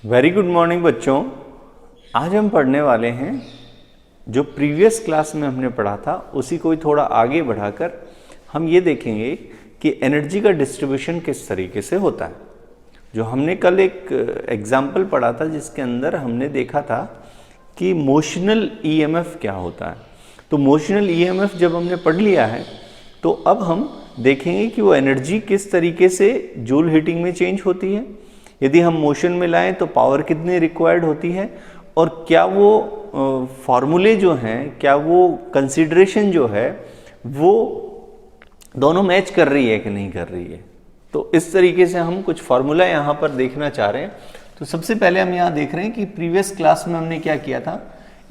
Very good morning बच्चों। आज हम पढ़ने वाले हैं जो प्रीवियस क्लास में हमने पढ़ा था उसी को ही थोड़ा आगे बढ़ाकर हम ये देखेंगे कि एनर्जी का डिस्ट्रीब्यूशन किस तरीके से होता है। जो हमने कल एक एग्जाम्पल पढ़ा था जिसके अंदर हमने देखा था कि मोशनल ईएमएफ क्या होता है। तो मोशनल ईएमएफ जब हमने पढ़ लिया है तो अब हम देखेंगे कि वो एनर्जी किस तरीके से जूल हीटिंग में चेंज होती है। यदि हम मोशन में लाएं तो पावर कितनी रिक्वायर्ड होती है और क्या वो फॉर्मूले जो हैं, क्या वो कंसिडरेशन जो है वो दोनों मैच कर रही है कि नहीं कर रही है। तो इस तरीके से हम कुछ फार्मूला यहाँ पर देखना चाह रहे हैं। तो सबसे पहले हम यहाँ देख रहे हैं कि प्रीवियस क्लास में हमने क्या किया था।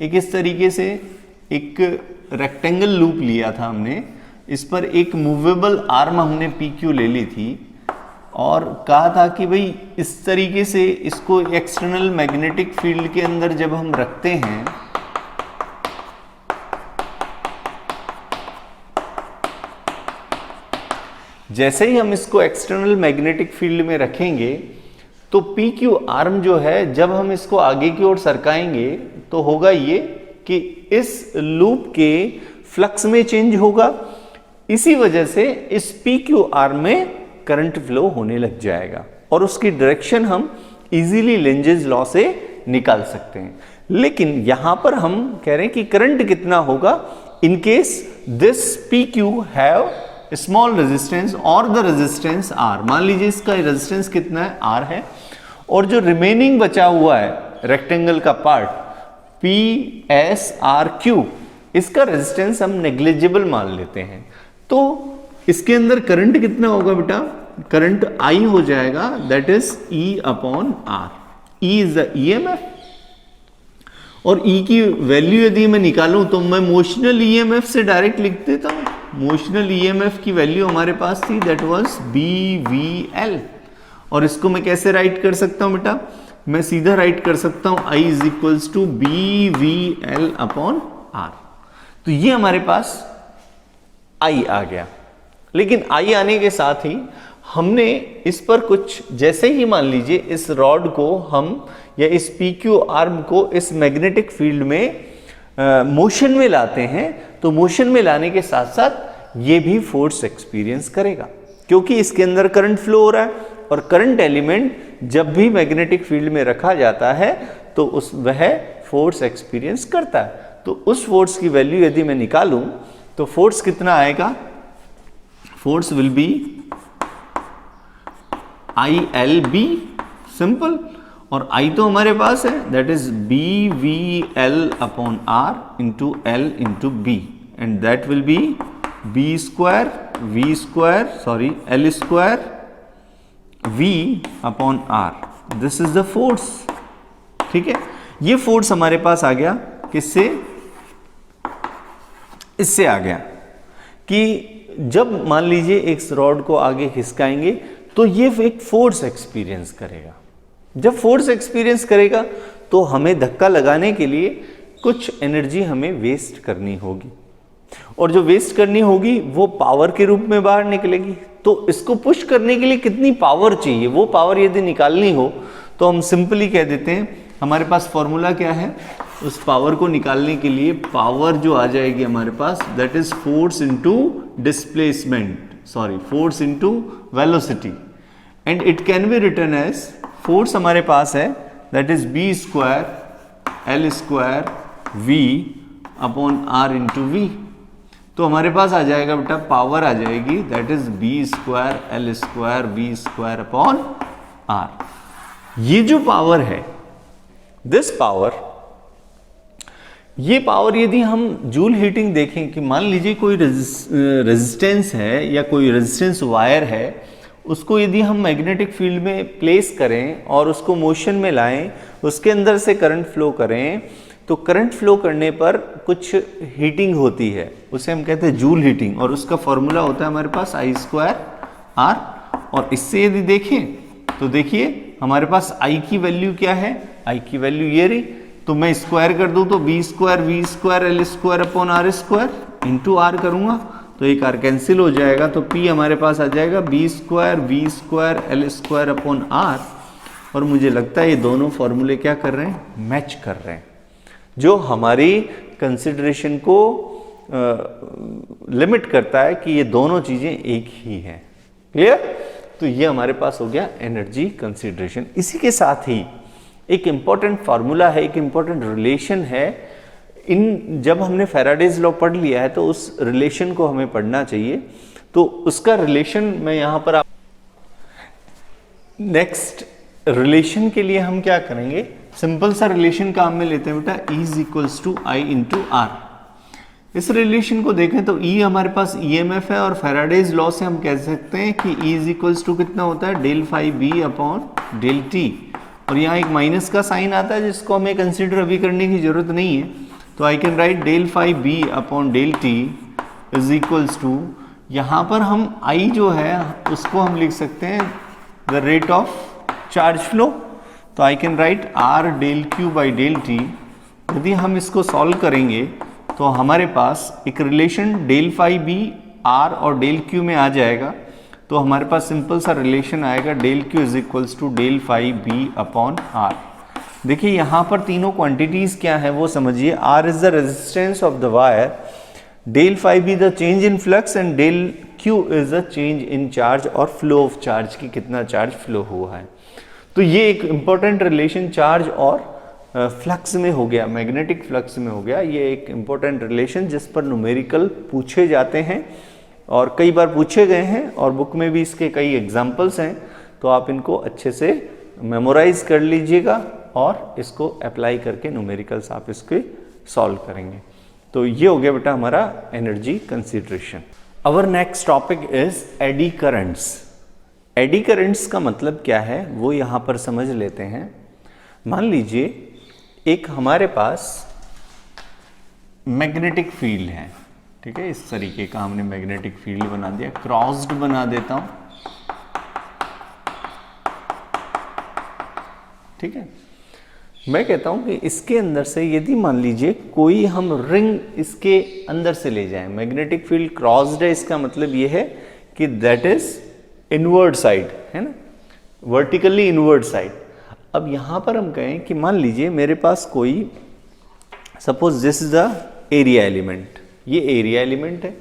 एक इस तरीके से एक रेक्टेंगल लूप लिया था हमने, इस पर एक मूवेबल आर्म हमने PQ ले ली थी और कहा था कि भाई इस तरीके से इसको एक्सटर्नल मैग्नेटिक फील्ड के अंदर जब हम रखते हैं जैसे ही हम इसको एक्सटर्नल मैग्नेटिक फील्ड में रखेंगे तो PQ आर्म जो है जब हम इसको आगे की ओर सरकाएंगे तो होगा ये कि इस लूप के फ्लक्स में चेंज होगा। इसी वजह से इस PQ आर्म में करंट फ्लो होने लग जाएगा और उसकी डायरेक्शन हम इजीली लेंजेस लॉ से निकाल सकते हैं। लेकिन यहां पर हम कह रहे हैं कि करंट कितना होगा in case this PQ have small resistance और द रेजिस्टेंस R। मान लीजिए इसका रेजिस्टेंस कितना है, R है, और जो रिमेनिंग बचा हुआ है रेक्टेंगल का पार्ट PSRQ, इसका रेजिस्टेंस हम नेग्लिजिबल मान लेते हैं। तो इसके अंदर करंट कितना होगा बेटा, करंट I हो जाएगा, that is E/R। E is the EMF और E की वैल्यू यदि मैं निकालूं तो मैं मोशनल EMF से डायरेक्ट लिख देता हूं। मोशनल EMF की वैल्यू हमारे पास थी, दैट वाज BVL। और इसको मैं कैसे राइट कर सकता हूं बेटा, मैं सीधा राइट कर सकता हूं I is equals to BVL/R। तो ये हमारे पास I आ गया। लेकिन I आने के साथ ही हमने इस पर कुछ, जैसे ही मान लीजिए इस रॉड को हम या इस PQ आर्म को इस मैग्नेटिक फील्ड में मोशन में लाते हैं तो मोशन में लाने के साथ साथ ये भी फोर्स एक्सपीरियंस करेगा क्योंकि इसके अंदर करंट फ्लो हो रहा है और करंट एलिमेंट जब भी मैग्नेटिक फील्ड में रखा जाता है तो वह फोर्स एक्सपीरियंस करता है। तो उस फोर्स की वैल्यू यदि मैं निकालूं तो फोर्स कितना आएगा, force will be ILB, simple. और I तो हमारे पास है, that is BVL/R into L into B and that will be L² V/R। This is the force. ठीक है, ये फोर्स हमारे पास आ गया किससे, इससे आ गया कि जब मान लीजिए एक रॉड को आगे खिसकाएंगे तो ये एक फोर्स एक्सपीरियंस करेगा। जब फोर्स एक्सपीरियंस करेगा तो हमें धक्का लगाने के लिए कुछ एनर्जी हमें वेस्ट करनी होगी और जो वेस्ट करनी होगी वो पावर के रूप में बाहर निकलेगी। तो इसको पुश करने के लिए कितनी पावर चाहिए, वो पावर यदि निकालनी हो तो हम सिंपली कह देते हैं, हमारे पास फॉर्मूला क्या है, उस पावर को निकालने के लिए पावर जो आ जाएगी हमारे पास, that is force into displacement, force into velocity, and it can be written as, force हमारे पास है that is B² L² V/R into V। तो हमारे पास आ जाएगा बेटा पावर आ जाएगी that is B² L² V²/R। ये जो पावर है, दिस पावर, ये पावर यदि हम जूल हीटिंग देखें कि मान लीजिए कोई रेजिस्टेंस है या कोई रेजिस्टेंस वायर है, उसको यदि हम मैग्नेटिक फील्ड में प्लेस करें और उसको मोशन में लाएं, उसके अंदर से करंट फ्लो करें, तो करंट फ्लो करने पर कुछ हीटिंग होती है, उसे हम कहते हैं जूल हीटिंग, और उसका फॉर्मूला होता है हमारे पास I²R। और इससे यदि देखें तो देखिए हमारे पास I की वैल्यू क्या है, I की वैल्यू ये रही, तो मैं स्क्वायर कर दूं तो B² L² इंटू R करूंगा तो एक R कैंसिल हो जाएगा, तो P हमारे पास आ जाएगा B² V² L² R और मुझे लगता है ये दोनों फॉर्मूले क्या कर रहे हैं, मैच कर रहे हैं, जो हमारी कंसिडरेशन को लिमिट करता है कि ये दोनों चीजें एक ही हैं। क्लियर? तो ये हमारे पास हो गया एनर्जी कंसिडरेशन। इसी के साथ ही एक इंपॉर्टेंट फार्मूला है, एक इंपॉर्टेंट रिलेशन है। जब हमने फैराडेज लॉ पढ़ लिया है तो उस रिलेशन को हमें पढ़ना चाहिए। तो उसका रिलेशन मैं यहां पर नेक्स्ट रिलेशन के लिए हम क्या करेंगे, सिंपल सा रिलेशन काम में लेते हैं बेटा, E is equals to I into R. इस रिलेशन को देखें तो E हमारे पास EMF है और फैराडेज लॉ से हम कह सकते हैं कि E इज इक्वल्स टू कितना होता है, del phi B upon del t. और यहाँ एक माइनस का साइन आता है जिसको हमें कंसिडर अभी करने की जरूरत नहीं है। तो I can write del phi B upon del t is equals to, यहाँ पर हम I जो है उसको हम लिख सकते हैं the rate of charge flow. तो I can write R del Q by del T. यदि हम इसको सॉल्व करेंगे तो हमारे पास एक relation del phi B R और डेल क्यू में आ जाएगा। तो हमारे पास सिंपल सा रिलेशन आएगा del Q is equals to del phi B upon R. देखिए यहाँ पर तीनों क्वांटिटीज क्या है वो समझिए। R is the resistance of the wire, del phi B the change in flux and del Q is the change in charge और flow of charge की कितना चार्ज फ्लो हुआ है। तो ये एक इंपॉर्टेंट रिलेशन चार्ज और फ्लक्स में हो गया, मैग्नेटिक फ्लक्स में हो गया। ये एक इंपॉर्टेंट रिलेशन जिस पर न्यूमेरिकल पूछे जाते हैं और कई बार पूछे गए हैं और बुक में भी इसके कई एग्जाम्पल्स हैं। तो आप इनको अच्छे से मेमोराइज कर लीजिएगा और इसको अप्लाई करके न्यूमेरिकल्स आप इसके सॉल्व करेंगे। तो ये हो गया बेटा हमारा energy consideration. Our next topic is eddy currents. Eddy currents का मतलब क्या है वो यहाँ पर समझ लेते हैं। मान लीजिए एक हमारे पास मैग्नेटिक फील्ड है, ठीक है, इस तरीके का हमने मैग्नेटिक फील्ड बना दिया, क्रॉस्ड बना देता हूं, ठीक है। मैं कहता हूं कि इसके अंदर से यदि मान लीजिए कोई हम रिंग इसके अंदर से ले जाएं, मैग्नेटिक फील्ड क्रॉस्ड है, इसका मतलब ये है कि दैट इज इनवर्ड साइड, है ना, वर्टिकली इनवर्ड साइड। अब यहां पर हम कहें कि मान लीजिए मेरे पास कोई, suppose this is the area element, ये एरिया एलिमेंट है।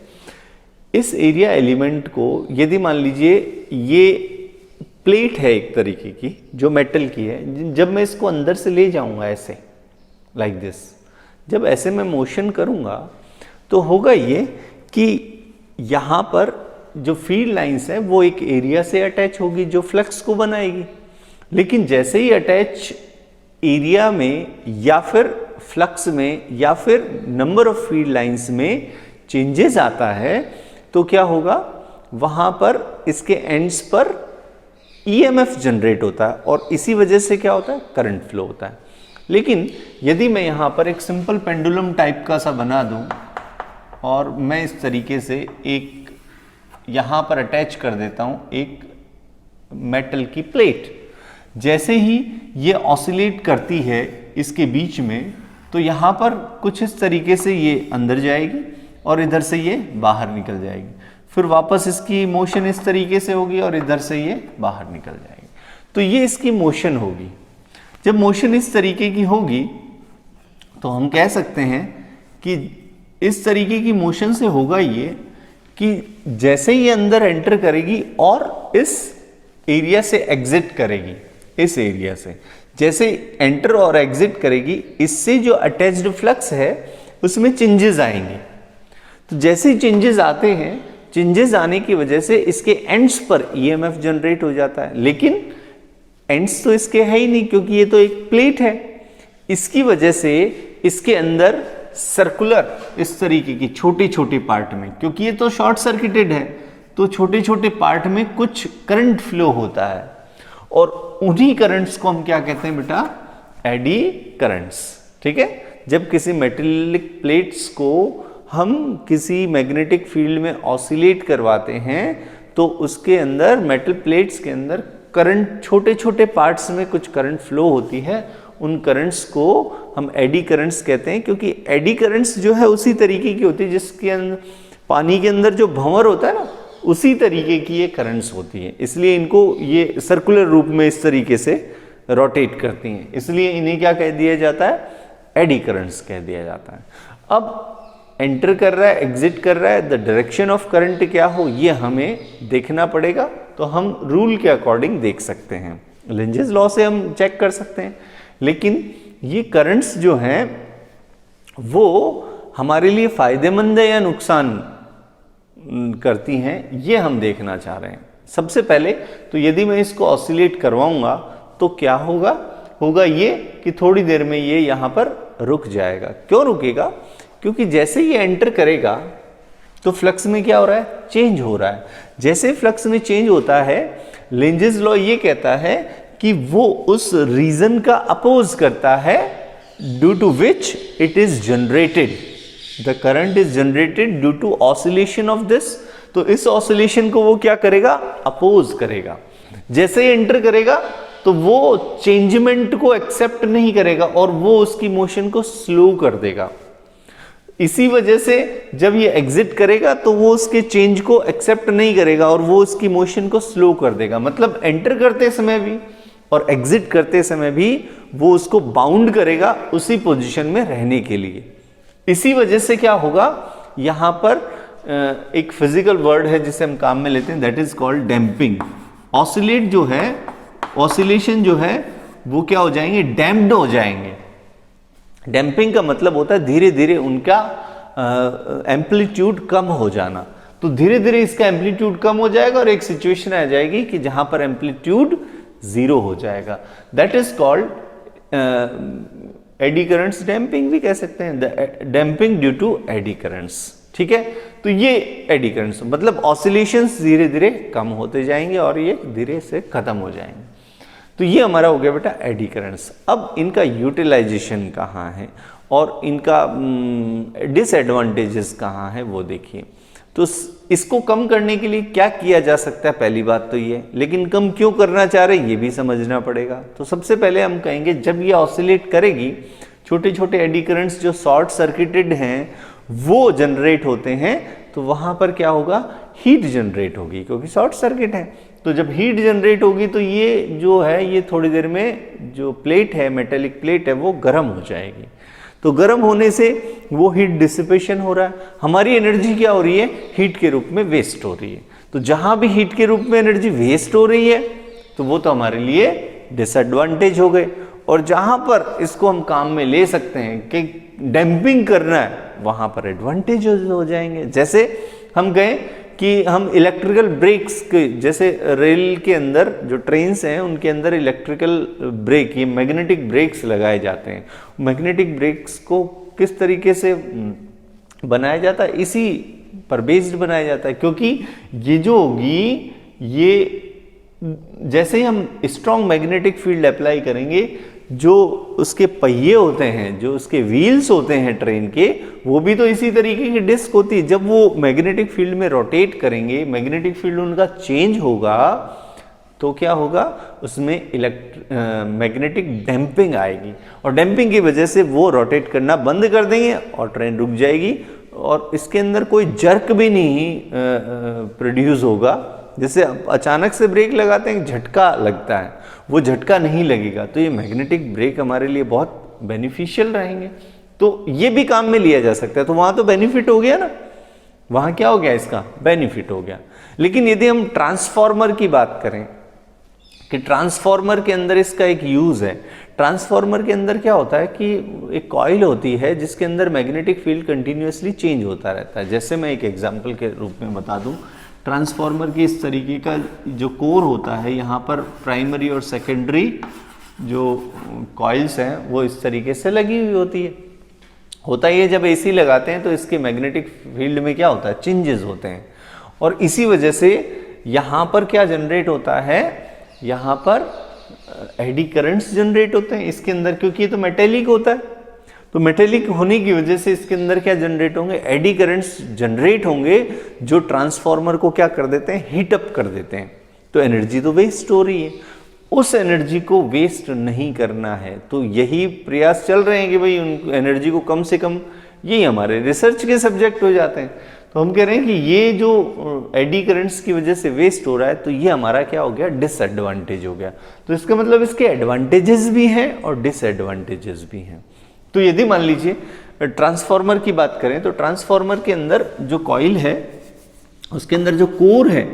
इस एरिया एलिमेंट को यदि मान लीजिए ये प्लेट है एक तरीके की जो मेटल की है, जब मैं इसको अंदर से ले जाऊंगा ऐसे लाइक दिस, जब ऐसे मैं मोशन करूंगा तो होगा ये कि यहां पर जो फील्ड लाइंस है वो एक एरिया से अटैच होगी जो फ्लक्स को बनाएगी। लेकिन जैसे ही अटैच एरिया में या फिर फ्लक्स में या फिर नंबर ऑफ फील्ड लाइंस में चेंजेस आता है तो क्या होगा, वहां पर इसके एंड्स पर ईएमएफ जनरेट होता है और इसी वजह से क्या होता है, करंट फ्लो होता है। लेकिन यदि मैं यहां पर एक सिंपल पेंडुलम टाइप का सा बना दूं और मैं इस तरीके से एक यहां पर अटैच कर देता हूं एक मेटल की प्लेट, जैसे ही ये ऑसिलेट करती है इसके बीच में तो यहां पर कुछ इस तरीके से ये अंदर जाएगी और इधर से ये बाहर निकल जाएगी, फिर वापस इसकी मोशन इस तरीके से होगी और इधर से ये बाहर निकल जाएगी। तो ये इसकी मोशन होगी। जब मोशन इस तरीके की होगी तो हम कह सकते हैं कि इस तरीके की मोशन से होगा ये कि जैसे ही अंदर एंटर करेगी और इस एरिया से एग्जिट करेगी, इस एरिया से जैसे एंटर और एग्जिट करेगी, इससे जो अटैच्ड फ्लक्स है उसमें चेंजेस आएंगे। तो जैसे ही चेंजेस आते हैं, चेंजेस आने की वजह से इसके एंड्स पर ईएमएफ जनरेट हो जाता है। लेकिन एंड्स तो इसके है ही नहीं क्योंकि ये तो एक प्लेट है। इसकी वजह से इसके अंदर सर्कुलर इस तरीके की छोटे छोटे पार्ट में, क्योंकि ये तो शॉर्ट सर्किटेड है, तो छोटे छोटे पार्ट में कुछ करंट फ्लो होता है और उन्हीं करंट्स को हम क्या कहते हैं बेटा, एडी करंट्स, ठीक है। जब किसी मेटेलिक प्लेट्स को हम किसी मैग्नेटिक फील्ड में ऑसिलेट करवाते हैं तो उसके अंदर, मेटल प्लेट्स के अंदर करंट, छोटे छोटे पार्ट्स में कुछ करंट फ्लो होती है, उन करंट्स को हम एडी करंट्स कहते हैं। क्योंकि एडी करंट्स जो है उसी तरीके की होती है जिसके अंदर पानी के अंदर जो भंवर होता है ना, उसी तरीके की ये करंट्स होती है, इसलिए इनको ये सर्कुलर रूप में इस तरीके से रोटेट करती हैं, इसलिए इन्हें क्या कह दिया जाता है, एडी करंट्स कह दिया जाता है। अब एंटर कर रहा है, एग्जिट कर रहा है, द डायरेक्शन ऑफ करंट क्या हो ये हमें देखना पड़ेगा। तो हम रूल के अकॉर्डिंग देख सकते हैं, लेंजेस लॉ से हम चेक कर सकते हैं, लेकिन ये करंट्स जो हैं वो हमारे लिए फायदेमंद है या नुकसान करती हैं, ये हम देखना चाह रहे हैं। सबसे पहले तो यदि मैं इसको ऑसिलेट करवाऊंगा तो क्या होगा, होगा ये कि थोड़ी देर में ये यहाँ पर रुक जाएगा। क्यों रुकेगा, क्योंकि जैसे ये एंटर करेगा तो फ्लक्स में क्या हो रहा है, चेंज हो रहा है। जैसे फ्लक्स में चेंज होता है, लेंजेस लॉ ये कहता है कि वो उस रीजन का अपोज करता है due to which it is generated, the current is generated due to oscillation of this. तो इस ऑसिलेशन को वो क्या करेगा, अपोज करेगा। जैसे ही एंटर करेगा तो वो चेंजमेंट को एक्सेप्ट नहीं करेगा और वो उसकी मोशन को स्लो कर देगा। इसी वजह से जब ये एग्जिट करेगा तो वो उसके चेंज को एक्सेप्ट नहीं करेगा और वो उसकी मोशन को स्लो कर देगा। मतलब एंटर करते समय भी और एग्जिट करते समय भी वो उसको बाउंड करेगा उसी पोजीशन में रहने के लिए। इसी वजह से क्या होगा, यहां पर एक फिजिकल वर्ड है जिसे हम काम में लेते हैं, that is called damping. Oscillate जो है, ऑसिलेशन जो है वो क्या हो जाएंगे, डैम्प्ड हो जाएंगे। डैम्पिंग का मतलब होता है धीरे धीरे उनका एम्पलीट्यूड कम हो जाना। तो धीरे धीरे इसका एम्पलीट्यूड कम हो जाएगा और एक सिचुएशन आ जाएगी कि जहां पर एम्पलीट्यूड 0 हो जाएगा। That is called eddy currents damping भी कह सकते हैं, damping due to eddy currents. ठीक है, तो ये एडी करंट्स मतलब ऑसिलेशंस धीरे धीरे कम होते जाएंगे और ये धीरे से खत्म हो जाएंगे। तो ये हमारा हो गया बेटा एडी करंट्स। अब इनका यूटिलाइजेशन कहाँ है और इनका डिसएडवांटेजेस कहाँ है वो देखिए। तो इसको कम करने के लिए क्या किया जा सकता है, पहली बात तो ये, लेकिन कम क्यों करना चाह रहे ये भी समझना पड़ेगा। तो सबसे पहले हम कहेंगे जब ये ऑसिलेट करेगी, छोटे छोटे एडी करंट्स जो शॉर्ट सर्किटेड हैं वो जनरेट होते हैं, तो वहां पर क्या होगा, हीट जनरेट होगी क्योंकि शॉर्ट सर्किट है। तो जब हीट जनरेट होगी तो ये जो है ये थोड़ी देर में जो प्लेट है, मेटेलिक प्लेट है, वो गर्म हो जाएगी। तो गर्म होने से वो हीट डिसिपेशन हो रहा है, हमारी एनर्जी क्या हो रही है, हीट के रूप में वेस्ट हो रही है। तो जहां भी हीट के रूप में एनर्जी वेस्ट हो रही है तो वो तो हमारे लिए डिसएडवांटेज हो गए। और जहां पर इसको हम काम में ले सकते हैं कि डैम्पिंग करना है, वहां पर एडवांटेज हो जाएंगे। जैसे हम गए कि हम इलेक्ट्रिकल ब्रेक्स के, जैसे रेल के अंदर जो ट्रेन्स हैं उनके अंदर इलेक्ट्रिकल ब्रेक, ये मैग्नेटिक ब्रेक्स लगाए जाते हैं। मैग्नेटिक ब्रेक्स को किस तरीके से बनाया जाता है, इसी पर बेस्ड बनाया जाता है, क्योंकि ये जो होगी, ये जैसे ही हम स्ट्रॉन्ग मैग्नेटिक फील्ड अप्लाई करेंगे, जो उसके पहिए होते हैं, जो उसके व्हील्स होते हैं ट्रेन के, वो भी तो इसी तरीके की डिस्क होती है। जब वो मैग्नेटिक फील्ड में रोटेट करेंगे, मैग्नेटिक फील्ड उनका चेंज होगा, तो क्या होगा, उसमें मैग्नेटिक डैम्पिंग आएगी और डैम्पिंग की वजह से वो रोटेट करना बंद कर देंगे और ट्रेन रुक जाएगी। और इसके अंदर कोई जर्क भी नहीं प्रोड्यूस होगा। जैसे अचानक से ब्रेक लगाते हैं, झटका लगता है, वो झटका नहीं लगेगा। तो ये मैग्नेटिक ब्रेक हमारे लिए बहुत बेनिफिशियल रहेंगे। तो ये भी काम में लिया जा सकता है। तो वहां तो बेनिफिट हो गया ना, वहां क्या हो गया, इसका बेनिफिट हो गया। लेकिन यदि हम ट्रांसफॉर्मर की बात करें कि ट्रांसफॉर्मर के अंदर इसका एक यूज है। ट्रांसफॉर्मर के अंदर क्या होता है कि एक कॉइल होती है जिसके अंदर मैग्नेटिक फील्ड कंटिन्यूअसली चेंज होता रहता है। जैसे मैं एक एग्जांपल के रूप में बता दूं, ट्रांसफॉर्मर की इस तरीके का जो कोर होता है, यहाँ पर प्राइमरी और सेकेंडरी जो कॉइल्स हैं वो इस तरीके से लगी हुई होती है। होता ये जब एसी लगाते हैं तो इसके मैग्नेटिक फील्ड में क्या होता है, चेंजेस होते हैं। और इसी वजह से यहाँ पर क्या जनरेट होता है, यहाँ पर एडी करंट्स जनरेट होते हैं इसके अंदर, क्योंकि ये तो मेटेलिक होता है। तो मेटेलिक होने की वजह से इसके अंदर क्या जनरेट होंगे, एडी करंट्स जनरेट होंगे, जो ट्रांसफॉर्मर को क्या कर देते हैं, हीट अप कर देते हैं। तो एनर्जी तो वेस्ट हो रही है, उस एनर्जी को वेस्ट नहीं करना है। तो यही प्रयास चल रहे हैं कि भाई उन एनर्जी को कम से कम, यही हमारे रिसर्च के सब्जेक्ट हो जाते हैं। तो हम कह रहे हैं कि ये जो एडी करंट्स की वजह से वेस्ट हो रहा है, तो ये हमारा क्या हो गया, डिसएडवांटेज हो गया। तो इसका मतलब इसके एडवांटेजेस भी हैं और डिसएडवांटेजेस भी हैं। तो यदि मान लीजिए ट्रांसफार्मर की बात करें, तो ट्रांसफार्मर के अंदर जो कॉइल है, उसके अंदर जो कोर है,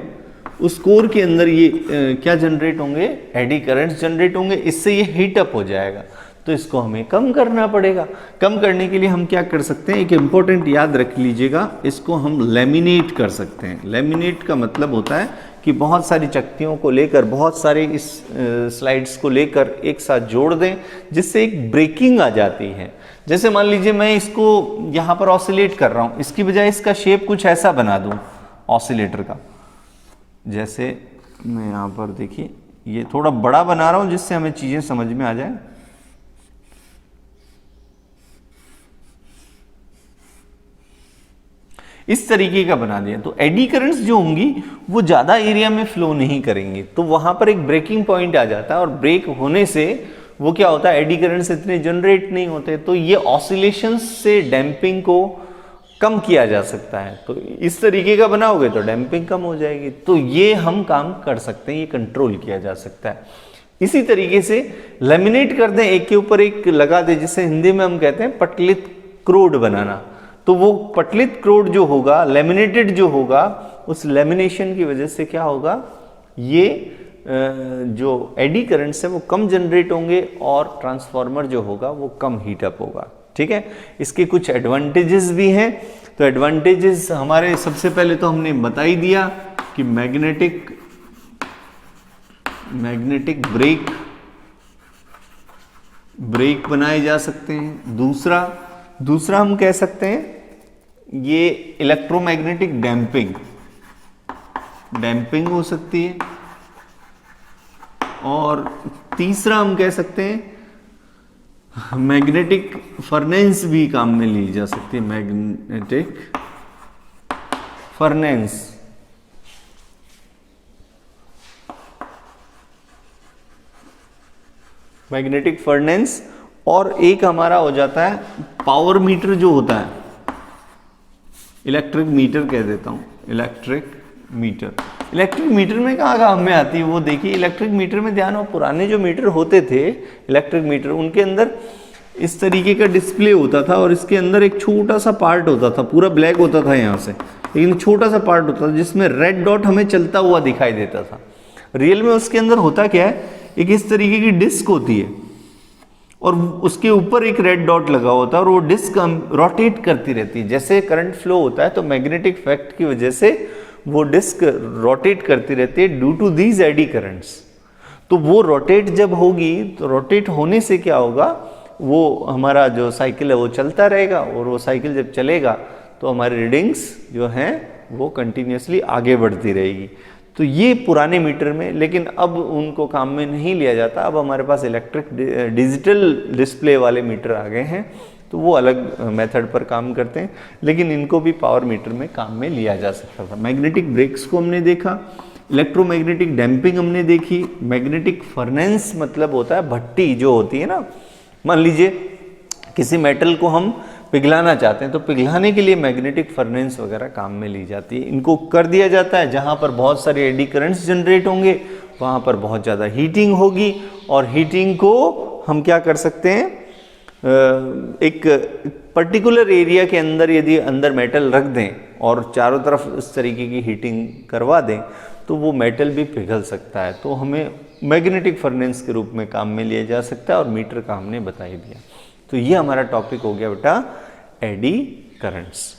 उस कोर के अंदर ये क्या जनरेट होंगे, एडी करंट्स जनरेट होंगे। इससे ये हीट अप हो जाएगा, तो इसको हमें कम करना पड़ेगा। कम करने के लिए हम क्या कर सकते हैं, एक इंपॉर्टेंट याद रख लीजिएगा, इसको हम लैमिनेट कर सकते हैं। लैमिनेट का मतलब होता है कि बहुत सारी चक्तियों को लेकर, बहुत सारे इस स्लाइड्स को लेकर एक साथ जोड़ दें, जिससे एक ब्रेकिंग आ जाती है। जैसे मान लीजिए मैं इसको यहाँ पर ऑसिलेट कर रहा हूँ, इसकी बजाय इसका शेप कुछ ऐसा बना दूँ ऑसिलेटर का। जैसे मैं यहाँ पर देखिए ये थोड़ा बड़ा बना रहा हूँ, जिससे हमें चीज़ें समझ में आ जाए। इस तरीके का बना दिया, तो एडी करंट्स जो होंगी वो ज़्यादा एरिया में फ्लो नहीं करेंगी, तो वहाँ पर एक ब्रेकिंग पॉइंट आ जाता है, और ब्रेक होने से वो क्या होता है, एडी करंट्स इतने जनरेट नहीं होते। तो ये ऑसिलेशंस से डैम्पिंग को कम किया जा सकता है। तो इस तरीके का बनाओगे तो डैम्पिंग कम हो जाएगी। तो ये हम काम कर सकते हैं, ये कंट्रोल किया जा सकता है। इसी तरीके से लेमिनेट कर दें, एक के ऊपर एक लगा दें, जिसे हिंदी में हम कहते हैं पटलित क्रोड बनाना। तो वो पटलित क्रोड जो होगा, लेमिनेटेड जो होगा, उस लेमिनेशन की वजह से क्या होगा, ये जो एडी करंट्स है वो कम जनरेट होंगे और ट्रांसफार्मर जो होगा वो कम हीट अप होगा। ठीक है, इसके कुछ एडवांटेजेस भी हैं। तो एडवांटेजेस हमारे सबसे पहले तो हमने बता ही दिया कि मैग्नेटिक ब्रेक बनाए जा सकते हैं। दूसरा हम कह सकते हैं ये इलेक्ट्रोमैग्नेटिक डैम्पिंग हो सकती है। और तीसरा हम कह सकते हैं मैग्नेटिक फर्नेंस भी काम में ली जा सकती है। मैग्नेटिक फर्नेंस और एक हमारा हो जाता है पावर मीटर जो होता है, इलेक्ट्रिक मीटर कह देता हूं, इलेक्ट्रिक मीटर में कहाँ काम में आती है वो देखिए। इलेक्ट्रिक मीटर में ध्यान हो, पुराने जो मीटर होते थे इलेक्ट्रिक मीटर, उनके अंदर इस तरीके का डिस्प्ले होता था और इसके अंदर एक छोटा सा पार्ट होता था, पूरा ब्लैक होता था यहाँ से, लेकिन छोटा सा पार्ट होता था जिसमें रेड डॉट हमें चलता हुआ दिखाई देता था। रियल में उसके अंदर होता क्या है, एक इस तरीके की डिस्क होती है और उसके ऊपर एक रेड डॉट लगा होता है और वो डिस्क रोटेट करती रहती है। जैसे करंट फ्लो होता है तो मैग्नेटिक इफेक्ट की वजह से वो डिस्क रोटेट करती रहती है due to these eddy currents. तो वो रोटेट जब होगी तो रोटेट होने से क्या होगा, वो हमारा जो साइकिल है वो चलता रहेगा और वो साइकिल जब चलेगा तो हमारी रीडिंग्स जो हैं वो कंटिन्यूसली आगे बढ़ती रहेगी। तो ये पुराने मीटर में, लेकिन अब उनको काम में नहीं लिया जाता। अब हमारे पास इलेक्ट्रिक डिजिटल डिस्प्ले वाले मीटर आ गए हैं, तो वो अलग मेथड पर काम करते हैं, लेकिन इनको भी पावर मीटर में काम में लिया जा सकता था। मैग्नेटिक ब्रेक्स को हमने देखा, इलेक्ट्रोमैग्नेटिक डैम्पिंग हमने देखी, मैग्नेटिक फर्नेंस मतलब होता है भट्टी जो होती है ना, मान लीजिए किसी मेटल को हम पिघलाना चाहते हैं तो पिघलाने के लिए मैग्नेटिक फर्नेंस वगैरह काम में ली जाती है। इनको कर दिया जाता है जहाँ पर बहुत सारे एडी करंट्स जनरेट होंगे वहाँ पर बहुत ज़्यादा हीटिंग होगी, और हीटिंग को हम क्या कर सकते हैं, एक पर्टिकुलर एरिया के अंदर यदि अंदर मेटल रख दें और चारों तरफ इस तरीके की हीटिंग करवा दें तो वो मेटल भी पिघल सकता है। तो हमें मैग्नेटिक फर्नेंस के रूप में काम में लिया जा सकता है, और मीटर का हमने बता ही दिया। तो ये हमारा टॉपिक हो गया बेटा एडी करंट्स।